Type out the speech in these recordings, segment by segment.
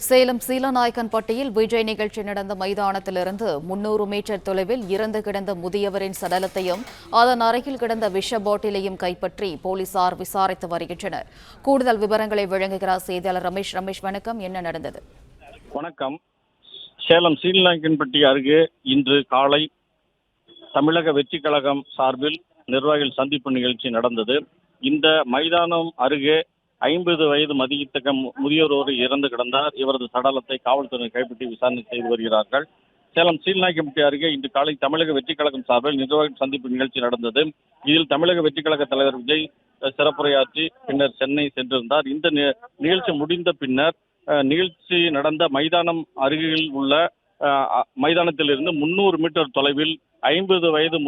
சேலம் சீலநாயக்கன்பட்டியில் விஜய் நிகழ்ச்சி நடந்த மைதானத்திலிருந்து 300 மீட்டர் தொலைவில் இறந்து கிடந்த முதியவரின் சடலத்தையும் அதன் அருகில் கிடந்த விஷ பாட்டிலையும் கைப்பற்றி போலீசார் விசாரித்து வருகின்றனர். கூடுதல் விவரங்களை வழங்குகிறார் செய்தியாளர் ரமேஷ். வணக்கம், என்ன நடந்தது? வணக்கம். சேலம் சீலநாயக்கன்பட்டி அருகே இன்று காலை தமிழக வெற்றி கழகம் சார்பில் நிர்வாகிகள் சந்திப்பு நிகழ்ச்சி நடந்தது. இந்த மைதானம் அருகே 50 வயது மதியத்தக்க முதியோர் ஒரு இறந்து கிடந்தார். இவரது சடலத்தை காவல்துறையினர் கைப்பற்றி விசாரணை செய்து வருகிறார்கள். சேலம் சீலநாயக்கன்பட்டி அருகே இன்று காலை தமிழக வெற்றி கழகம் சார்பில் நிர்வாகிகள் சந்திப்பு நிகழ்ச்சி நடந்தது. இதில் தமிழக வெற்றி கழக தலைவர் விஜய் சிறப்புரையாற்றி பின்னர் சென்னை சென்றிருந்தார். இந்த நிகழ்ச்சி முடிந்த பின்னர் நிகழ்ச்சி நடந்த மைதானம் அருகில் உள்ள மைதானத்திலிருந்து 300 மீட்டர் தொலைவில் 50 வயது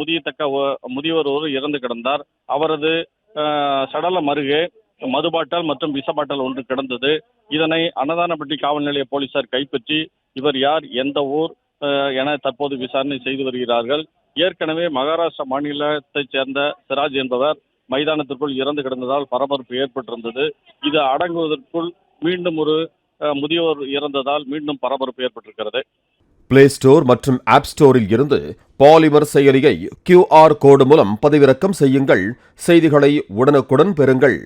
முதியவர் ஒரு இறந்து கிடந்தார். அவரது சடலம் அருகே மதுபாட்டல் மற்றும் விஷபாட்டல் ஒன்று கிடந்தது. இதனை அன்னதானப்பட்டி காவல் நிலைய போலீசார் கைப்பற்றி இவர் யார், எந்த ஊர் என தற்போது விசாரணை செய்து வருகிறார்கள். ஏற்கனவே மகாராஷ்டிரா மாநிலத்தைச் சேர்ந்த சிராஜ் என்பவர் மைதானத்திற்குள் இறந்து கிடந்ததால் பரபரப்பு ஏற்பட்டிருந்தது. இது அடங்குவதற்குள் மீண்டும் ஒரு முதியோர் இறந்ததால் மீண்டும் பரபரப்பு ஏற்பட்டிருக்கிறது. பிளே ஸ்டோர் மற்றும் ஆப் ஸ்டோரில் இருந்து பாலிமர் செயலியை QR கோடு மூலம் பதிவிறக்கம் செய்யுங்கள். செய்திகளை உடனுக்குடன் பெறுங்கள்.